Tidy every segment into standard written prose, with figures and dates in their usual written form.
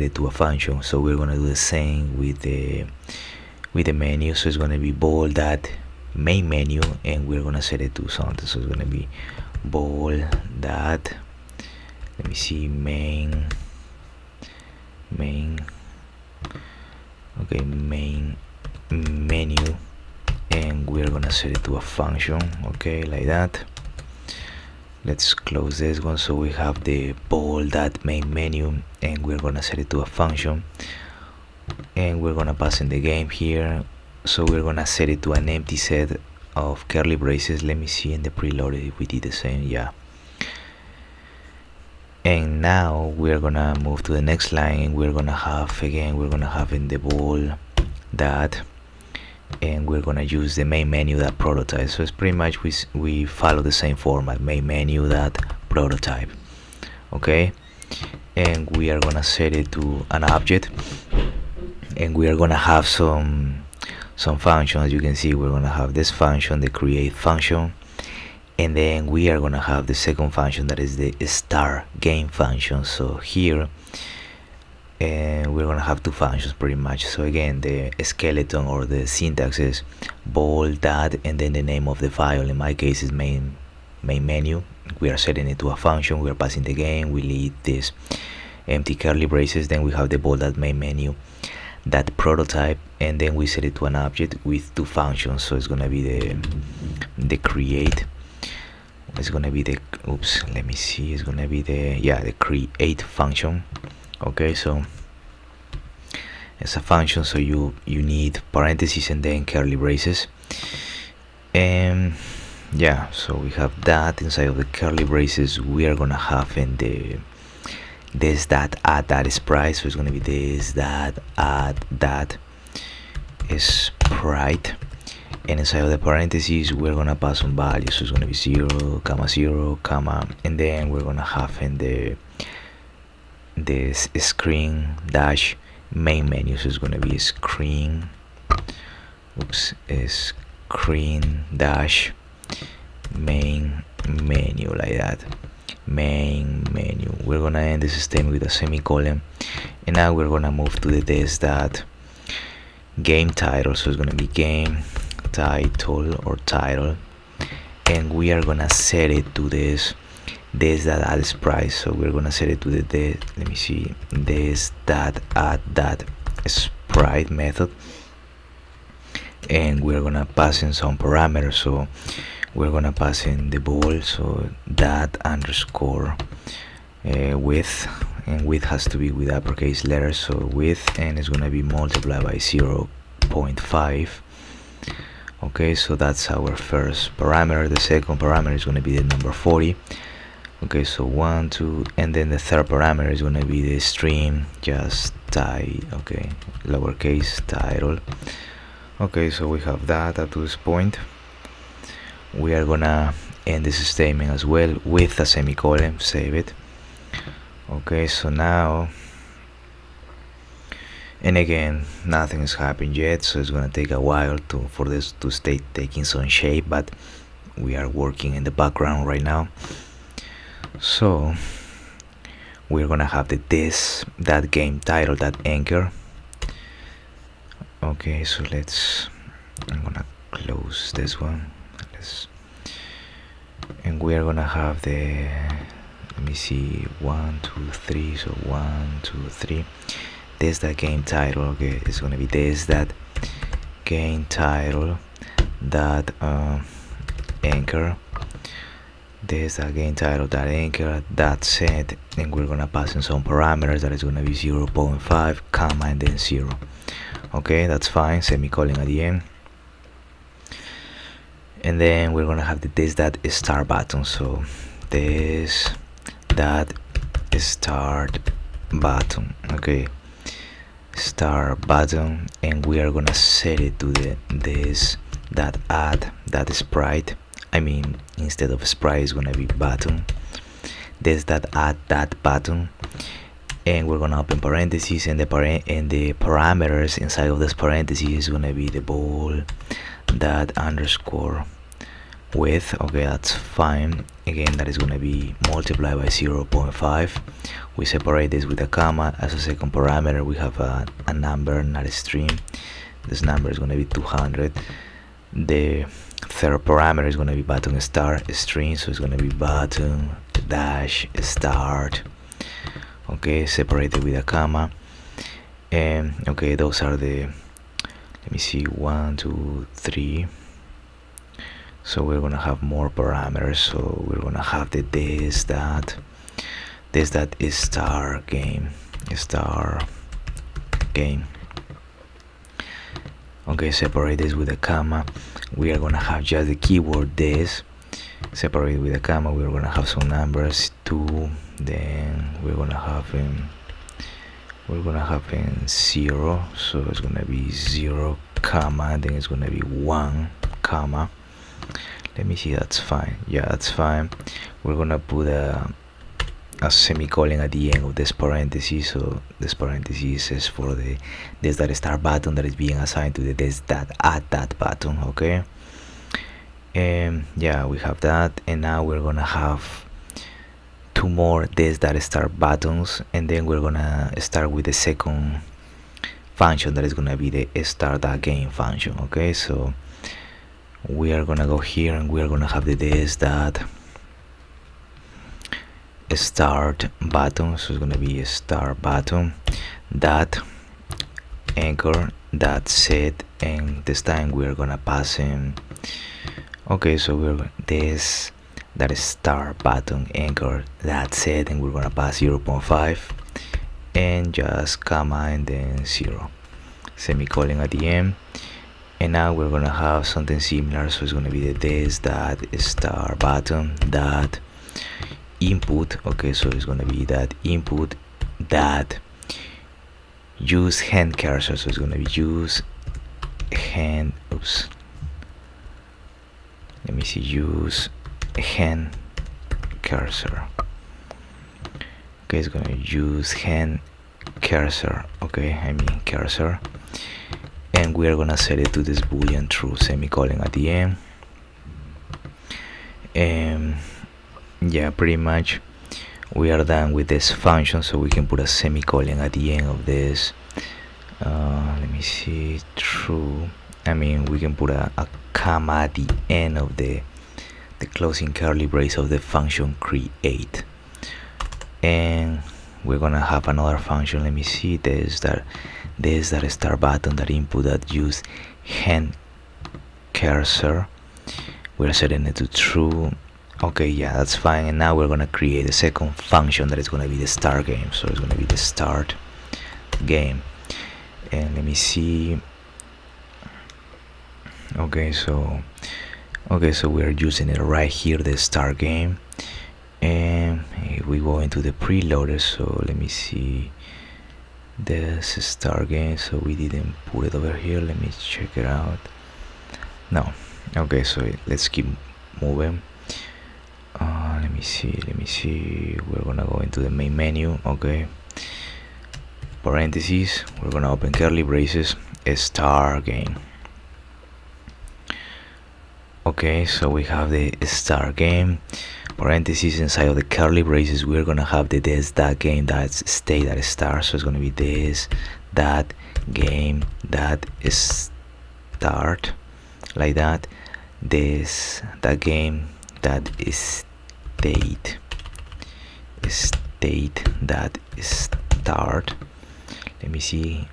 it to a function. So we're gonna do the same with the menu. So it's gonna be bool that main menu, and we're gonna set it to something. So it's gonna be bool that, let me see, main, okay, main menu, and we're gonna set it to a function. Okay, like that. Let's close this one. So we have the bool that main menu, and we're gonna set it to a function, and we're gonna pass in the game here. So we're gonna set it to an empty set of curly braces. Let me see in the preloaded if we did the same. Yeah. And now we're gonna move to the next line, and we're gonna have in the bool that, and we're gonna use the main menu that prototype. So it's pretty much we follow the same format, main menu that prototype. Okay, and we are gonna set it to an object, and we are gonna have some function. As you can see, we're gonna have this function, the create function, and then we are gonna have the second function, that is the start game function. So here, and we're gonna have two functions pretty much. So again, the skeleton or the syntax is bool that, and then the name of the file. In my case is main menu. We are setting it to a function, we are passing the game, we leave this empty curly braces, then we have the bool that main menu that prototype, and then we set it to an object with two functions. So it's gonna be the create, it's gonna be the let me see, it's gonna be the create function. Okay, so it's a function, so you need parentheses and then curly braces, and yeah, so we have that. Inside of the curly braces, we are gonna have in the this that add that sprite. So it's gonna be this that add that sprite, and inside of the parentheses we're gonna pass some values. So it's gonna be 0, 0, and then we're gonna have in this screen dash main menu. So it's gonna be screen dash main menu, like that, main menu. We're gonna end this statement with a semicolon, and now we're gonna move to this that game title. So it's gonna be game title or title, and we are gonna set it to this that add sprite. So we're gonna set it to let me see, this that add that sprite method, and we're gonna pass in some parameters. So we're gonna pass in the bool, so that underscore width, and width has to be with uppercase letters. So width, and it's gonna be multiplied by 0.5. okay, so that's our first parameter. The second parameter is gonna be the number 40. Okay, so 1, 2, and then the third parameter is gonna be the stream just okay, lowercase title. Okay, so we have that up to this point. We are gonna end this statement as well with a semicolon, save it. Okay, so now, and again, nothing has happened yet, so it's gonna take a while for this to stay taking some shape, but we are working in the background right now. So we're gonna have that game title, that anchor. Okay, so I'm gonna close this one, and we are gonna have let me see, 1, 2, 3. So 1, 2, 3. This that game title. Okay, it's gonna be this that game title that anchor. This that game title that anchor that set, and we're gonna pass in some parameters. That is gonna be 0.5, comma, and then 0. Okay, that's fine. Semicolon at the end. And then we're gonna have this that start button. So this that start button. Okay, start button, and we are gonna set it to this that add that sprite. I mean, instead of sprite, it's gonna be button. This that add that button, and we're gonna open parentheses, and the parameters inside of this parentheses is gonna be the bool that underscore width. Okay, that's fine. Again, that is going to be multiplied by 0.5. We separate this with a comma. As a second parameter, we have a number, not a string. This number is going to be 200. The third parameter is going to be button start string, so it's going to be button dash start. Okay, separated with a comma. And okay, those are the, let me see, 1 2 3. So we're gonna have more parameters. So we're gonna have the this that is star game. Okay, separate this with a comma. We are gonna have just the keyword this. Separate with a comma. We're gonna have some numbers 2. Then we're gonna have in 0. So it's gonna be 0 comma. Then it's gonna be 1 comma. Let me see, that's fine. Yeah, that's fine. We're gonna put a semicolon at the end of this parenthesis. So this parenthesis is for the this that start button that is being assigned to the this that add that button. Okay, and yeah, we have that. And now we're gonna have 2 more this that start buttons, and then we're gonna start with the second function that is gonna be the start that game function. Okay, so we are gonna go here and we are gonna have the this that start button. So it's gonna be a start button that anchor that set, and this time we are gonna pass in. Okay, so we're this that is start button anchor that set, and we're gonna pass 0.5 and just comma and then 0 semicolon at the end. And now we're gonna have something similar. So it's gonna be the this that start button that input. Okay, so it's gonna be that input that use hand cursor. So it's gonna be use hand, oops, let me see, use hand cursor. Okay, it's gonna use hand cursor. Okay, I mean cursor, and we are gonna set it to this boolean true semicolon at the end. And yeah, pretty much we are done with this function. So we can put a semicolon at the end of this. Let me see, true. I mean, we can put a comma at the end of the closing curly brace of the function create. And we're gonna have another function. Let me see, this that start button that input that use hand cursor. We're setting it to true. Okay, yeah, that's fine. And now we're gonna create a second function that is gonna be the start game. So it's gonna be the start game. And let me see. Okay, so we're using it right here, the start game. And we go into the preloader. So let me see, this start game. So we didn't put it over here. Let me check it out. No. Okay, so let's keep moving. Let me see, we're gonna go into the main menu. Okay, parentheses, we're gonna open curly braces, start game. Okay, so we have the start game, parentheses, inside of the curly braces we're gonna have the this that game that's state that start. So it's gonna be this that game that is start, like that. This that game that is state that is start. Let me see.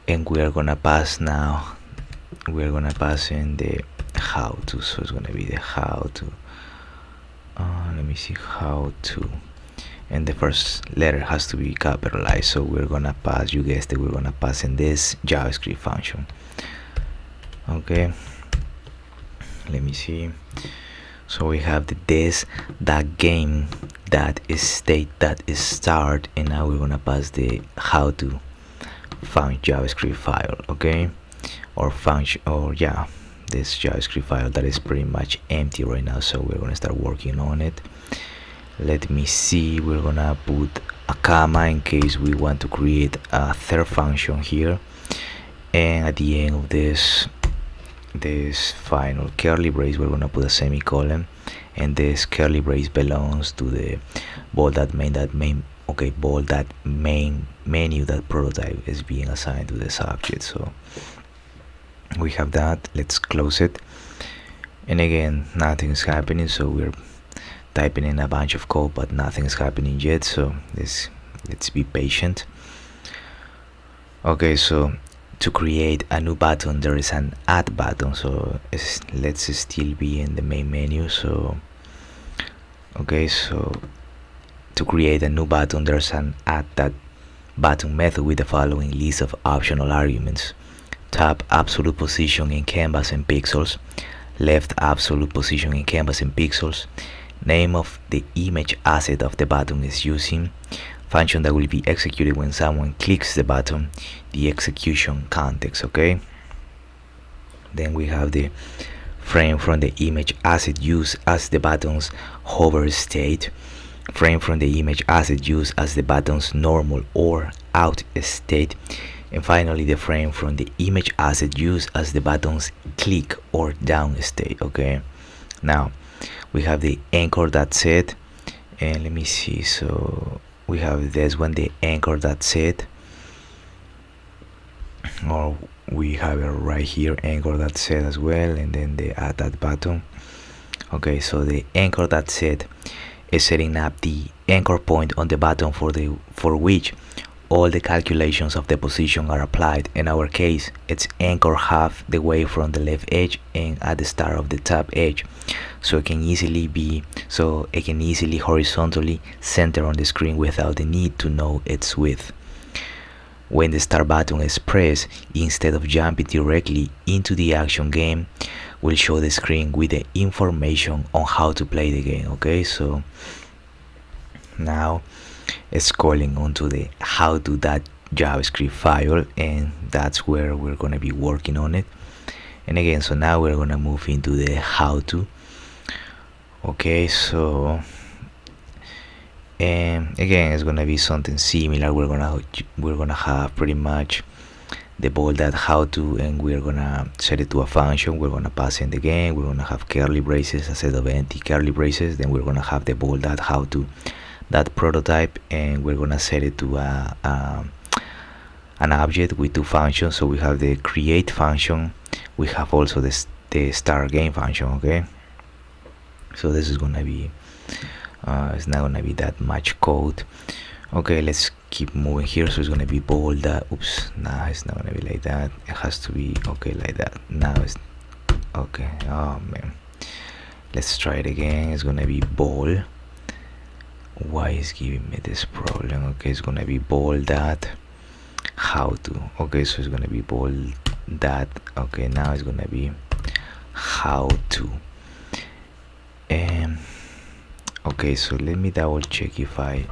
And we are gonna pass now, we're gonna pass in the how to. So it's gonna be the how to. Let me see, how to, and the first letter has to be capitalized. So we're gonna pass, you guessed it, we're gonna pass in this JavaScript function. Okay, let me see. So we have the this that game that is state that is start, and now we're gonna pass the how to function JavaScript file. Okay, or function, or yeah, this JavaScript file that is pretty much empty right now. So we're gonna start working on it. Let me see, we're gonna put a comma in case we want to create a third function here. And at the end of this this final curly brace, we're gonna put a semicolon, and this curly brace belongs to the main menu that prototype is being assigned to the subject. So we have that. Let's close it, and again nothing's happening, so we're typing in a bunch of code but nothing's happening yet, so let's be patient. Okay, so to create a new button there is an add button, so let's still be in the main menu. So okay, so to create a new button there's an add that button method with the following list of optional arguments: top absolute position in canvas in pixels, left absolute position in canvas in pixels, name of the image asset of the button is using, function that will be executed when someone clicks the button, the execution context. Okay, then we have the frame from the image asset used as the button's hover state, frame from the image asset used as the button's normal or out state, and finally the frame from the image asset used as the button's click or down state. Okay, now we have the anchor.set, and let me see, so we have this one, the anchor.set, or we have it right here, anchor.set as well, and then the add that button. Okay, so the anchor.set is setting up the anchor point on the button for which all the calculations of the position are applied. In our case, it's anchor half the way from the left edge and at the start of the top edge, so it can easily horizontally center on the screen without the need to know its width. When the start button is pressed, instead of jumping directly into the action game, we'll show the screen with the information on how to play the game. Okay, so now it's calling onto the how.to.javascript file, and that's where we're going to be working on it. And again, so now we're going to move into the how to. Okay, so and again it's going to be something similar. We're going to have pretty much the bold.howto, and we're going to set it to a function. We're going to pass in the game. We're going to have curly braces instead of empty curly braces. Then we're going to have the bold.howto that prototype, and we're gonna set it to an object with two functions. So we have the create function, we have also the start game function. Okay, so this is gonna be it's not gonna be that much code. Okay, let's keep moving here. So it's gonna be bold oops, nah, it's not gonna be like that. It has to be okay like that. Now it's okay. Oh man, let's try it again. It's gonna be bold. Why is giving me this problem? Okay, it's gonna be bold that how to. Okay, so it's gonna be bold that. Okay, now it's gonna be how to. And okay, so let me double check if I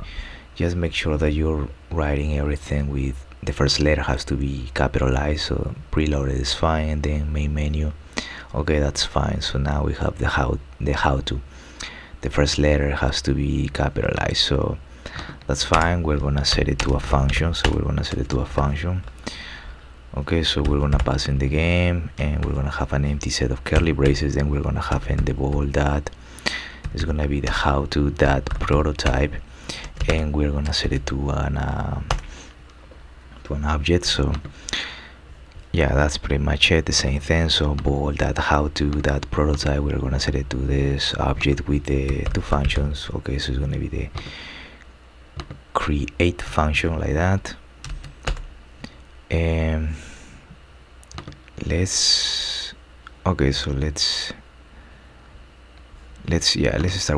just make sure that you're writing everything with the first letter has to be capitalized. So preloaded is fine, then main menu. Okay, that's fine. So now we have the how to. The first letter has to be capitalized, so that's fine. We're gonna set it to a function. So we're gonna set it to a function. Okay, so we're gonna pass in the game, and we're gonna have an empty set of curly braces. Then we're gonna have in the bold that is gonna be the how to that prototype, and we're gonna set it to an object. So yeah, that's pretty much it, the same thing. So bold that how to that prototype, we're gonna set it to this object with the two functions. Okay, so it's gonna be the create function like that, and let's start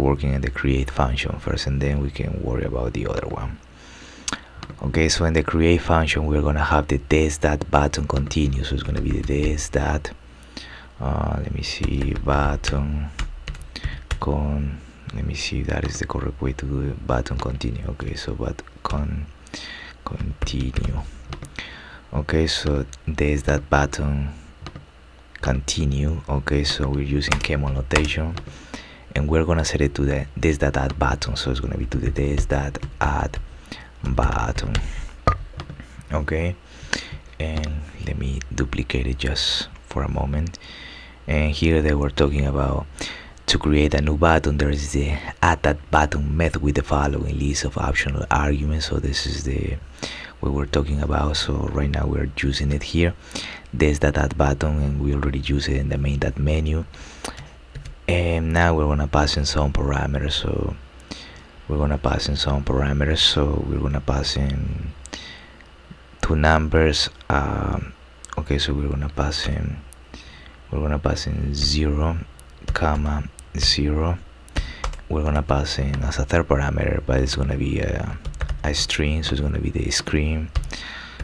working on the create function first, and then we can worry about the other one. Okay, so in the create function we're gonna have the this that button continue. So it's gonna be the this that let me see, button con, let me see if that is the correct way to do it, button continue. Okay, so but continue. Okay, so this that button continue. Okay, so we're using camel notation, and we're gonna set it to the this that add button. So it's gonna be to the this that add button. Okay, and let me duplicate it just for a moment. And here they were talking about to create a new button. There is the add that button method with the following list of optional arguments. So this is the we were talking about. So right now we're using it here. There's that add button, and we already use it in the main that menu. And now we're gonna pass in some parameters. So we're gonna pass in some parameters. So we're gonna pass in two numbers. Okay, so we're gonna pass in 0, comma 0. We're gonna pass in as a third parameter, but it's gonna be a string, so it's gonna be the screen.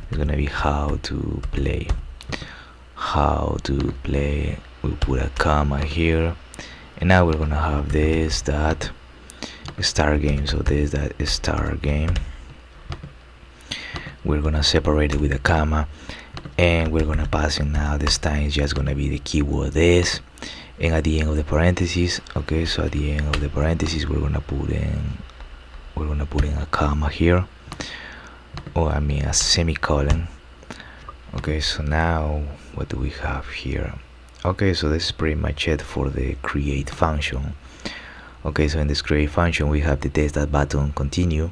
It's gonna be how to play. We put a comma here, and now we're gonna have this that start game. So this that start game. We're gonna separate it with a comma, and we're gonna pass in now. This time it's just gonna be the keyword this, and at the end of the parentheses. Okay, so at the end of the parentheses we're gonna put in a comma here, or I mean a semicolon. Okay, so now what do we have here? Okay, so this is pretty much it for the create function. Okay, so in this create function we have the this.button continue,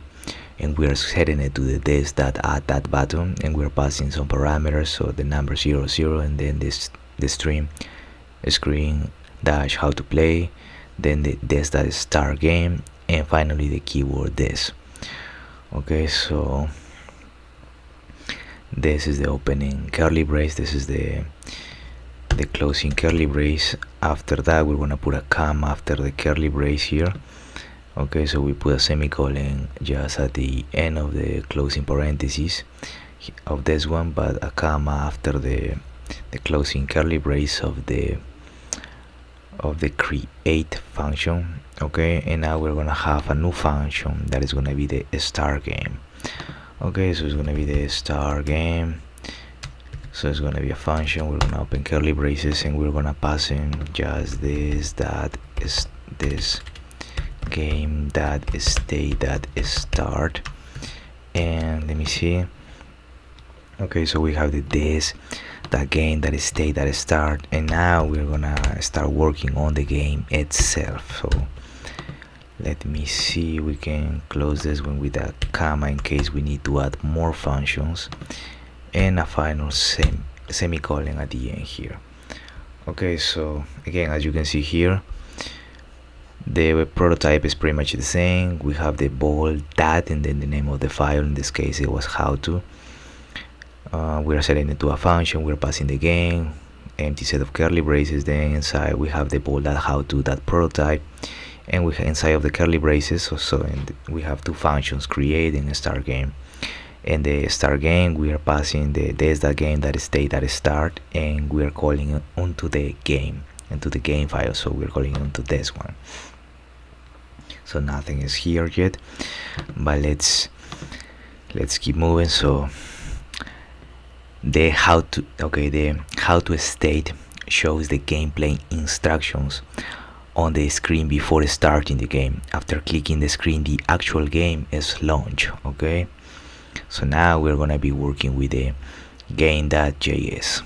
and we are setting it to the this.add that button, and we're passing some parameters. So the number 0, 0, and then the string screen dash how to play, then the this.start game, and finally the keyword this. Okay, so this is the opening curly brace, this is the closing curly brace. After that we're gonna put a comma after the curly brace here. Okay, so we put a semicolon just at the end of the closing parentheses of this one, but a comma after the closing curly brace of the create function. Okay, and now we're gonna have a new function that is gonna be the start game. Okay, so it's gonna be the start game. So it's gonna be a function. We're gonna open curly braces, and we're gonna pass in just this that is this game that state that start. And let me see. Okay, so we have this that game that state that start, and now we're gonna start working on the game itself. So let me see, we can close this one with a comma in case we need to add more functions, and a final semicolon at the end here. Okay, so again, as you can see here, the prototype is pretty much the same. We have the bold that, and then the name of the file. In this case it was how to. We are setting it to a function. We're passing the game, empty set of curly braces. Then inside we have the bold that how to that prototype, and we have inside of the curly braces we have two functions, create and start game. In the start game we are passing the this that game that state that start, and we are calling it onto the game, into the game file. So we're calling it onto this one. So nothing is here yet, but let's keep moving. So the how to state shows the gameplay instructions on the screen before starting the game. After clicking the screen, the actual game is launched. Okay, so now we're gonna be working with the game.js.